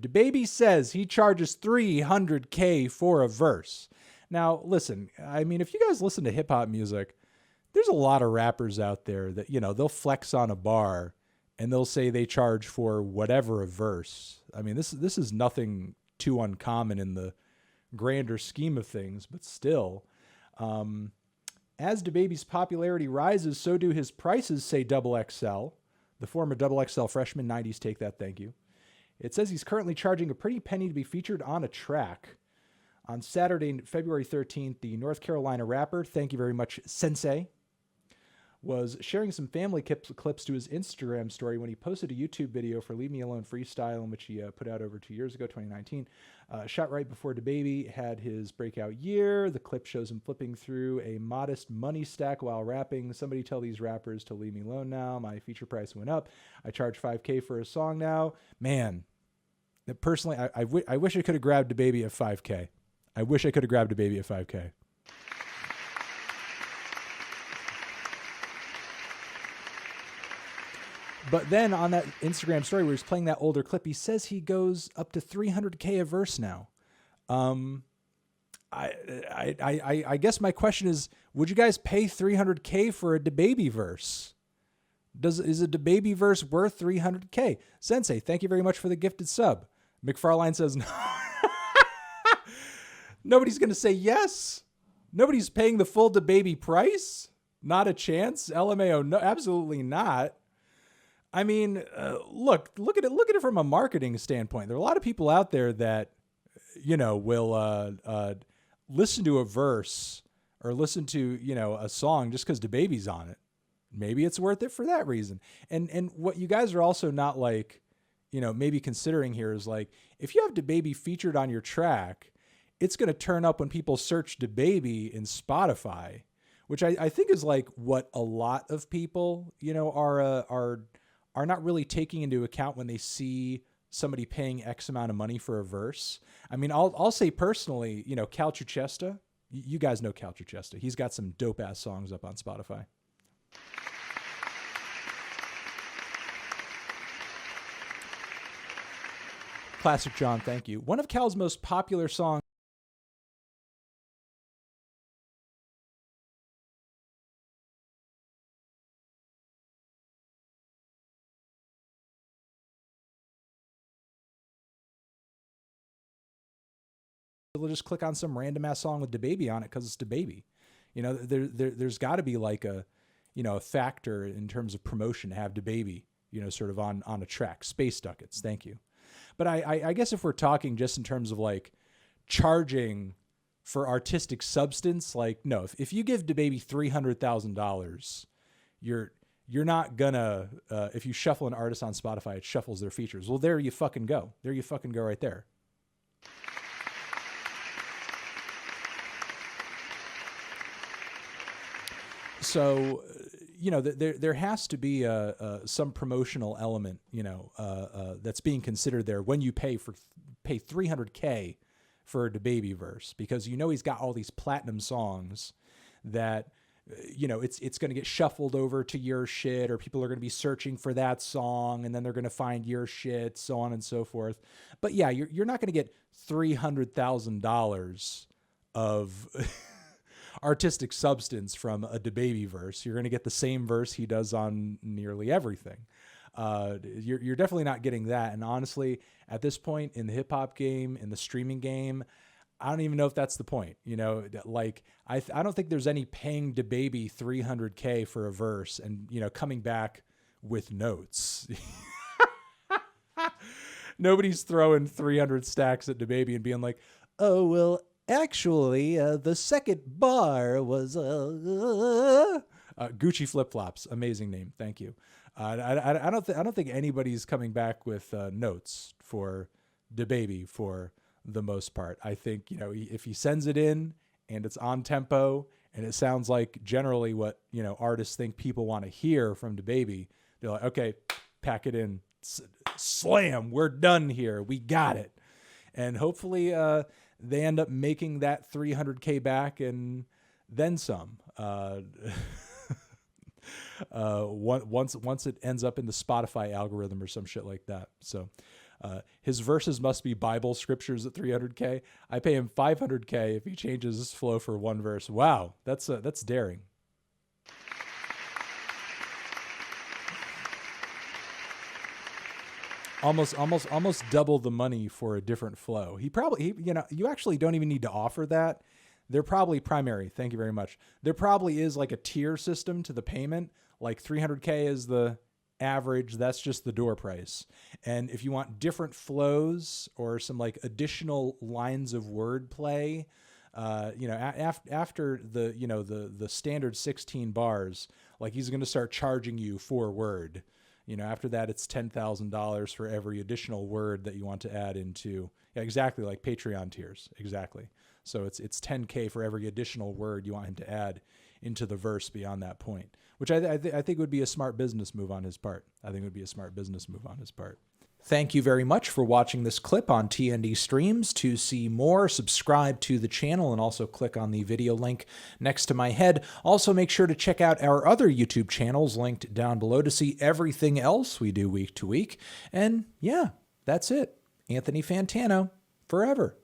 DaBaby says he charges $300K for a verse. Now, listen, I mean, if you guys listen to hip hop music, there's a lot of rappers out there that, they'll flex on a bar and they'll say they charge for whatever a verse. I mean, this is nothing too uncommon in the grander scheme of things, but still, as DaBaby's popularity rises, so do his prices, say Double XL, the former Double XL freshman. 90s take that, thank you. It says he's currently charging a pretty penny to be featured on a track. On Saturday, February 13th, the North Carolina rapper, thank you very much, Sensei, was sharing some family clips to his Instagram story when he posted a YouTube video for Leave Me Alone Freestyle, in which he put out over 2 years ago, 2019. Shot right before DaBaby had his breakout year. The clip shows him flipping through a modest money stack while rapping. Somebody tell these rappers to leave me alone now. My feature price went up. I charge $5K for a song now. Man, personally, I wish I could have grabbed DaBaby at $5K. I wish I could have grabbed DaBaby at $5K. But then on that Instagram story where he's playing that older clip, he says he goes up to $300K a verse now. I guess my question is, would you guys pay $300K for a DaBaby verse? Is a DaBaby verse worth $300K? Sensei, thank you very much for the gifted sub. McFarlane says no. Nobody's going to say yes. Nobody's paying the full DaBaby price. Not a chance. LMAO, no, absolutely not. I mean, look at it from a marketing standpoint. There are a lot of people out there that, will listen to a verse or listen to, a song just because DaBaby's on it. Maybe it's worth it for that reason. And what you guys are also not maybe considering here is if you have DaBaby featured on your track, it's going to turn up when people search DaBaby in Spotify, which I think is what a lot of people, are not really taking into account when they see somebody paying X amount of money for a verse. I mean, I'll say personally, Cal Chuchesta, you guys know Cal Chuchesta. He's got some dope ass songs up on Spotify. Classic John, thank you. One of Cal's most popular songs. They'll just click on some random ass song with DaBaby on it because it's DaBaby. There's got to be a factor in terms of promotion to have DaBaby, sort of on a track. Space Ducats, thank you. But I guess if we're talking just in terms of charging for artistic substance, no, if you give DaBaby $300,000, you're not gonna, if you shuffle an artist on Spotify, it shuffles their features. Well, there you fucking go. There you fucking go right there. So, there has to be some promotional element, that's being considered there when you pay $300K for a DaBaby verse, because he's got all these platinum songs that, it's going to get shuffled over to your shit, or people are going to be searching for that song, and then they're going to find your shit, so on and so forth. But yeah, you're not going to get $300,000 of artistic substance from a DaBaby verse. You're going to get the same verse he does on nearly everything. You're definitely not getting that. And honestly, at this point in the hip hop game, in the streaming game, I don't even know if that's the point. I don't think there's any paying DaBaby $300K for a verse and, coming back with notes. Nobody's throwing 300 stacks at DaBaby and being like, oh, well, actually, the second bar was Gucci Flip Flops. Amazing name. Thank you. I don't think anybody's coming back with notes for DaBaby for the most part. I think, if he sends it in and it's on tempo and it sounds like generally what, artists think people want to hear from DaBaby, they're like, okay, pack it in, slam, we're done here. We got it. And hopefully, they end up making that $300K back and then some. Once it ends up in the Spotify algorithm or some shit like that. So, His verses must be Bible scriptures at 300K. I pay him 500K if he changes his flow for one verse. Wow, that's daring. Almost double the money for a different flow. You actually don't even need to offer that. They're probably primary. Thank you very much. There probably is like a tier system to the payment. Like 300K is the average. That's just the door price. And if you want different flows or some like additional lines of wordplay, after the standard 16 bars, like he's going to start charging you for word. After that, it's $10,000 for every additional word that you want to add into. Yeah, exactly, like Patreon tiers. Exactly. So it's $10K for every additional word you want him to add into the verse beyond that point, which I think would be a smart business move on his part. Thank you very much for watching this clip on TND Streams. To see more, subscribe to the channel and also click on the video link next to my head. Also, make sure to check out our other YouTube channels linked down below to see everything else we do week to week. And yeah, that's it. Anthony Fantano, forever.